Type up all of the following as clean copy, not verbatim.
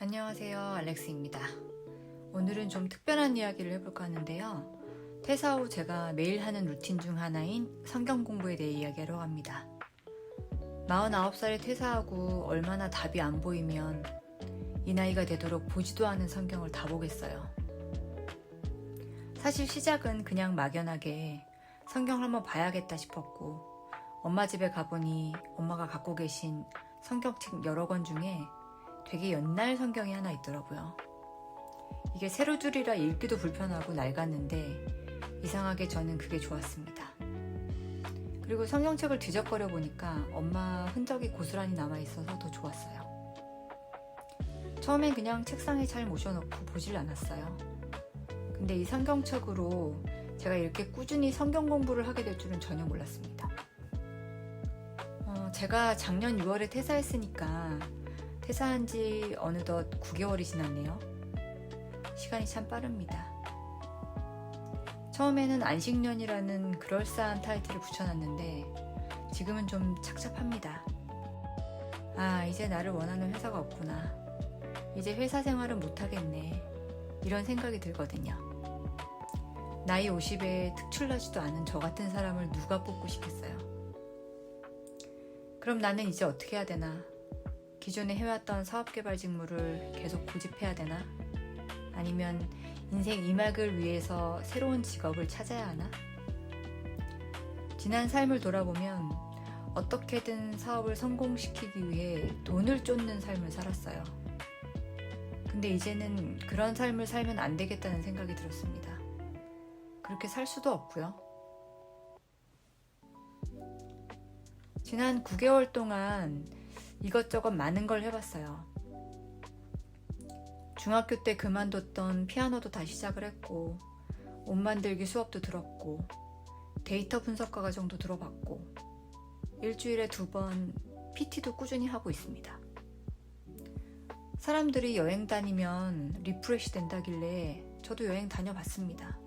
안녕하세요, 알렉스입니다. 오늘은 좀 특별한 이야기를 해볼까 하는데요. 퇴사 후 제가 매일 하는 루틴 중 하나인 성경 공부에 대해 이야기하려고 합니다. 49살에 퇴사하고 얼마나 답이 안 보이면 이 나이가 되도록 보지도 않은 성경을 다 보겠어요. 사실 시작은 그냥 막연하게 성경을 한번 봐야겠다 싶었고, 엄마 집에 가보니 엄마가 갖고 계신 성경책 여러 권 중에 되게 옛날 성경이 하나 있더라고요. 이게 세로줄이라 읽기도 불편하고 낡았는데 이상하게 저는 그게 좋았습니다. 그리고 성경책을 뒤적거려 보니까 엄마 흔적이 고스란히 남아있어서 더 좋았어요. 처음엔 그냥 책상에 잘 모셔놓고 보질 않았어요. 근데 이 성경책으로 제가 이렇게 꾸준히 성경 공부를 하게 될 줄은 전혀 몰랐습니다. 제가 작년 6월에 퇴사했으니까 퇴사한 지 어느덧 9개월이 지났네요. 시간이 참 빠릅니다. 처음에는 안식년이라는 그럴싸한 타이틀을 붙여놨는데 지금은 좀 착잡합니다. 아, 이제 나를 원하는 회사가 없구나. 이제 회사 생활은 못하겠네. 이런 생각이 들거든요. 나이 50에 특출나지도 않은 저 같은 사람을 누가 뽑고 싶겠어요. 그럼 나는 이제 어떻게 해야 되나? 기존에 해왔던 사업개발 직무를 계속 고집해야 되나? 아니면 인생 이막을 위해서 새로운 직업을 찾아야 하나? 지난 삶을 돌아보면 어떻게든 사업을 성공시키기 위해 돈을 쫓는 삶을 살았어요. 근데 이제는 그런 삶을 살면 안 되겠다는 생각이 들었습니다. 그렇게 살 수도 없고요. 지난 9개월 동안 이것저것 많은 걸 해봤어요. 중학교 때 그만뒀던 피아노도 다시 시작을 했고, 옷 만들기 수업도 들었고, 데이터 분석과 과정도 들어봤고, 일주일에 2번 PT도 꾸준히 하고 있습니다. 사람들이 여행 다니면 리프레시 된다길래 저도 여행 다녀봤습니다.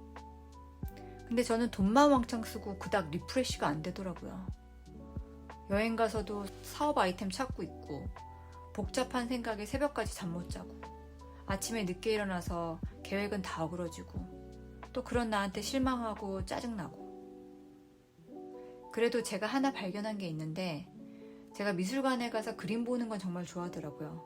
근데 저는 돈만 왕창 쓰고 그닥 리프레시가 안 되더라고요. 여행 가서도 사업 아이템 찾고 있고, 복잡한 생각에 새벽까지 잠 못 자고, 아침에 늦게 일어나서 계획은 다 어그러지고, 또 그런 나한테 실망하고 짜증나고. 그래도 제가 하나 발견한 게 있는데, 제가 미술관에 가서 그림 보는 건 정말 좋아하더라고요.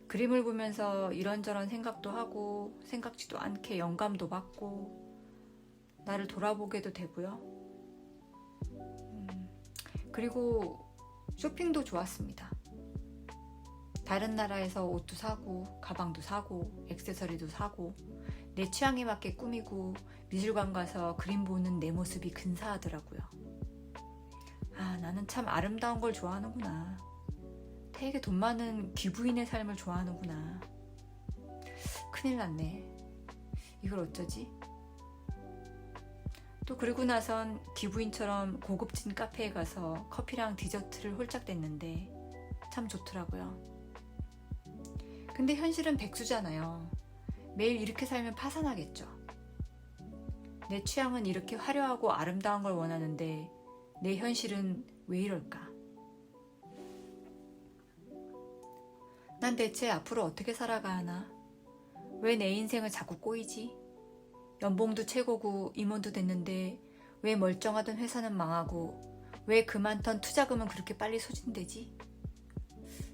그림을 보면서 이런저런 생각도 하고, 생각지도 않게 영감도 받고, 나를 돌아보게도 되고요. 그리고 쇼핑도 좋았습니다. 다른 나라에서 옷도 사고, 가방도 사고, 액세서리도 사고, 내 취향에 맞게 꾸미고, 미술관 가서 그림 보는 내 모습이 근사하더라고요. 아, 나는 참 아름다운 걸 좋아하는구나. 되게 돈 많은 귀부인의 삶을 좋아하는구나. 큰일 났네. 이걸 어쩌지? 또 그러고 나선 귀부인처럼 고급진 카페에 가서 커피랑 디저트를 홀짝댔는데 참 좋더라고요. 근데 현실은 백수잖아요. 매일 이렇게 살면 파산하겠죠. 내 취향은 이렇게 화려하고 아름다운 걸 원하는데 내 현실은 왜 이럴까? 난 대체 앞으로 어떻게 살아가 하나? 왜 내 인생을 자꾸 꼬이지? 연봉도 최고고 임원도 됐는데 왜 멀쩡하던 회사는 망하고 왜 그만턴 투자금은 그렇게 빨리 소진되지?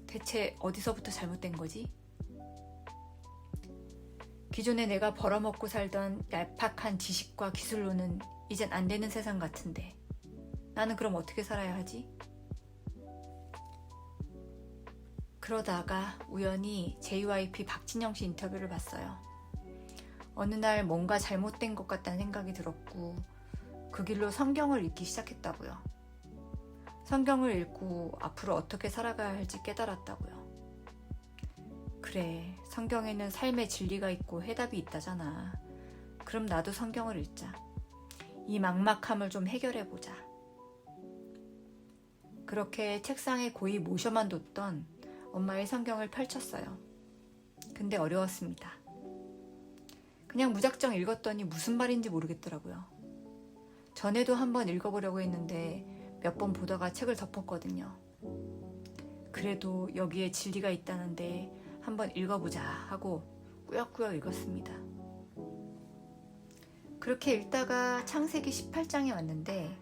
대체 어디서부터 잘못된 거지? 기존에 내가 벌어먹고 살던 얄팍한 지식과 기술로는 이젠 안 되는 세상 같은데 나는 그럼 어떻게 살아야 하지? 그러다가 우연히 JYP 박진영 씨 인터뷰를 봤어요. 어느 날 뭔가 잘못된 것 같다는 생각이 들었고 그 길로 성경을 읽기 시작했다고요. 성경을 읽고 앞으로 어떻게 살아가야 할지 깨달았다고요. 그래, 성경에는 삶의 진리가 있고 해답이 있다잖아. 그럼 나도 성경을 읽자. 이 막막함을 좀 해결해보자. 그렇게 책상에 고이 모셔만 뒀던 엄마의 성경을 펼쳤어요. 근데 어려웠습니다. 그냥 무작정 읽었더니 무슨 말인지 모르겠더라고요. 전에도 한번 읽어보려고 했는데 몇 번 보다가 책을 덮었거든요. 그래도 여기에 진리가 있다는데 한번 읽어보자 하고 꾸역꾸역 읽었습니다. 그렇게 읽다가 창세기 18장에 왔는데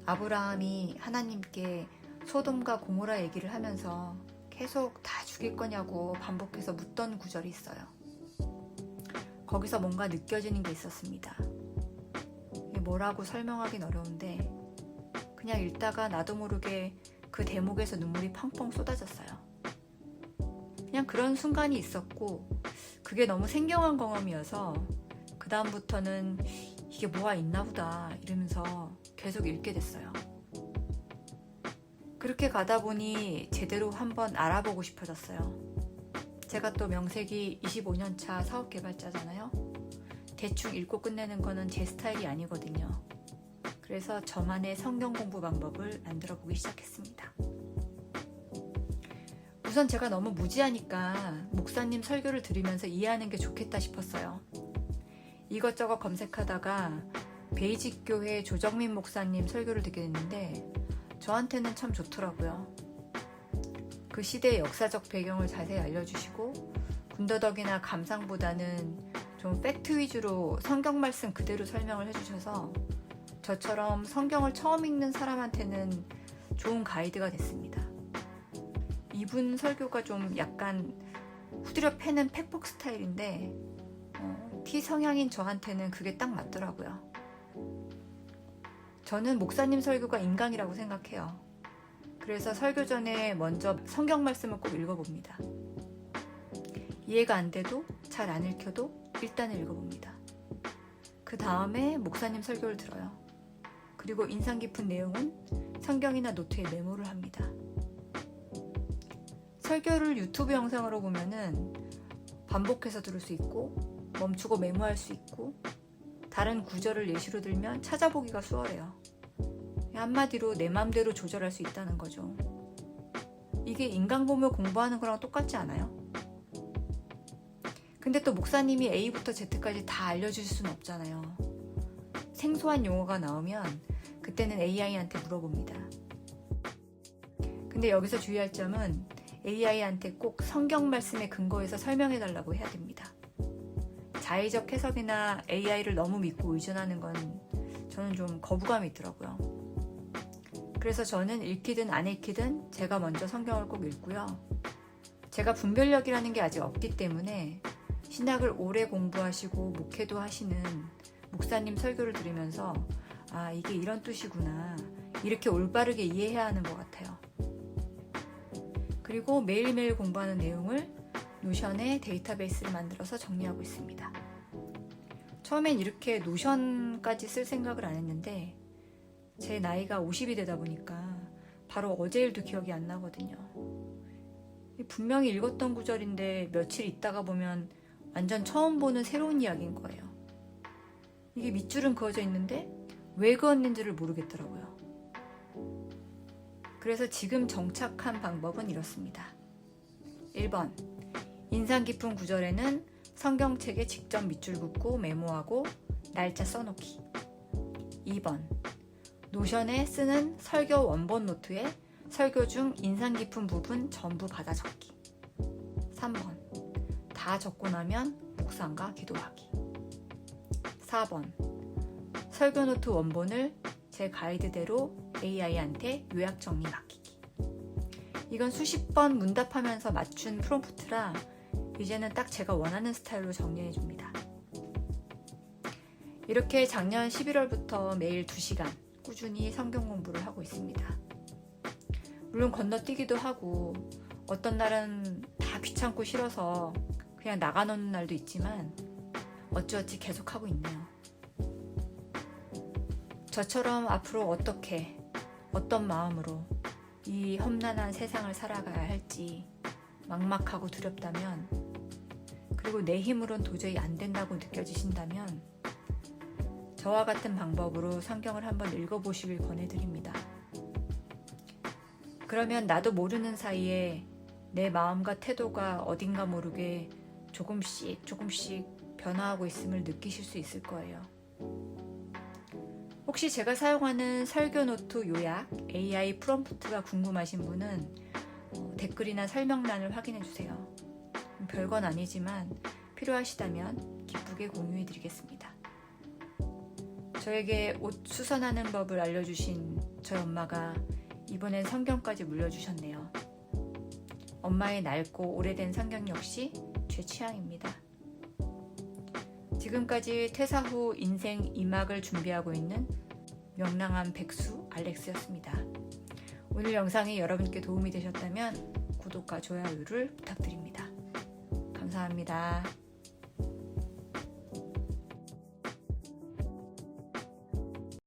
아브라함이 하나님께 소돔과 고모라 얘기를 하면서 계속 다 죽일 거냐고 반복해서 묻던 구절이 있어요. 거기서 뭔가 느껴지는 게 있었습니다. 이게 뭐라고 설명하긴 어려운데 그냥 읽다가 나도 모르게 그 대목에서 눈물이 펑펑 쏟아졌어요. 그냥 그런 순간이 있었고 그게 너무 생경한 경험이어서 그 다음부터는 이게 뭐가 있나 보다 이러면서 계속 읽게 됐어요. 그렇게 가다 보니 제대로 한번 알아보고 싶어졌어요. 제가 또 명색이 25년차 사업개발자잖아요. 대충 읽고 끝내는 거는 제 스타일이 아니거든요. 그래서 저만의 성경 공부 방법을 만들어 보기 시작했습니다. 우선 제가 너무 무지하니까 목사님 설교를 들으면서 이해하는 게 좋겠다 싶었어요. 이것저것 검색하다가 베이직교회 조정민 목사님 설교를 듣게 됐는데 저한테는 참 좋더라고요. 그 시대의 역사적 배경을 자세히 알려주시고 군더더기나 감상보다는 좀 팩트 위주로 성경 말씀 그대로 설명을 해주셔서 저처럼 성경을 처음 읽는 사람한테는 좋은 가이드가 됐습니다. 이분 설교가 좀 약간 후드려 패는 팩폭 스타일인데 T 성향인 저한테는 그게 딱 맞더라고요. 저는 목사님 설교가 인강이라고 생각해요. 그래서 설교 전에 먼저 성경 말씀을 꼭 읽어봅니다. 이해가 안 돼도 잘 안 읽혀도 일단은 읽어봅니다. 그 다음에 목사님 설교를 들어요. 그리고 인상 깊은 내용은 성경이나 노트에 메모를 합니다. 설교를 유튜브 영상으로 보면은 반복해서 들을 수 있고 멈추고 메모할 수 있고 다른 구절을 예시로 들면 찾아보기가 수월해요. 한마디로 내 맘대로 조절할 수 있다는 거죠. 이게 인강 보며 공부하는 거랑 똑같지 않아요? 근데 또 목사님이 A부터 Z까지 다 알려주실 수는 없잖아요. 생소한 용어가 나오면 그때는 AI한테 물어봅니다. 근데 여기서 주의할 점은 AI한테 꼭 성경 말씀에 근거해서 설명해달라고 해야 됩니다. 자의적 해석이나 AI를 너무 믿고 의존하는 건 저는 좀 거부감이 있더라고요. 그래서 저는 읽히든 안 읽히든 제가 먼저 성경을 꼭 읽고요. 제가 분별력이라는 게 아직 없기 때문에 신학을 오래 공부하시고 목회도 하시는 목사님 설교를 들으면서 아, 이게 이런 뜻이구나. 이렇게 올바르게 이해해야 하는 것 같아요. 그리고 매일매일 공부하는 내용을 노션에 데이터베이스를 만들어서 정리하고 있습니다. 처음엔 이렇게 노션까지 쓸 생각을 안 했는데 제 나이가 50이 되다 보니까 바로 어제 일도 기억이 안 나거든요. 분명히 읽었던 구절인데 며칠 있다가 보면 완전 처음 보는 새로운 이야기인 거예요. 이게 밑줄은 그어져 있는데 왜 그었는지를 모르겠더라고요. 그래서 지금 정착한 방법은 이렇습니다. 1번, 인상 깊은 구절에는 성경책에 직접 밑줄 긋고 메모하고 날짜 써놓기. 2번, 노션에 쓰는 설교 원본 노트에 설교 중 인상 깊은 부분 전부 받아 적기. 3번, 다 적고 나면 묵상과 기도하기. 4번, 설교 노트 원본을 제 가이드대로 AI한테 요약 정리 맡기기. 이건 수십 번 문답하면서 맞춘 프롬프트라 이제는 딱 제가 원하는 스타일로 정리해줍니다. 이렇게 작년 11월부터 매일 2시간 꾸준히 성경 공부를 하고 있습니다. 물론 건너뛰기도 하고 어떤 날은 다 귀찮고 싫어서 그냥 나가놓는 날도 있지만 어찌어찌 계속하고 있네요. 저처럼 앞으로 어떻게, 어떤 마음으로 이 험난한 세상을 살아가야 할지 막막하고 두렵다면, 그리고 내 힘으론 도저히 안 된다고 느껴지신다면 저와 같은 방법으로 성경을 한번 읽어보시길 권해드립니다. 그러면 나도 모르는 사이에 내 마음과 태도가 어딘가 모르게 조금씩 변화하고 있음을 느끼실 수 있을 거예요. 혹시 제가 사용하는 설교 노트 요약, AI 프롬프트가 궁금하신 분은 댓글이나 설명란을 확인해 주세요. 별건 아니지만 필요하시다면 기쁘게 공유해 드리겠습니다. 저에게 옷 수선하는 법을 알려주신 저희 엄마가 이번엔 성경까지 물려주셨네요. 엄마의 낡고 오래된 성경 역시 제 취향입니다. 지금까지 퇴사 후 인생 2막을 준비하고 있는 명랑한 백수 알렉스였습니다. 오늘 영상이 여러분께 도움이 되셨다면 구독과 좋아요를 부탁드립니다. 감사합니다.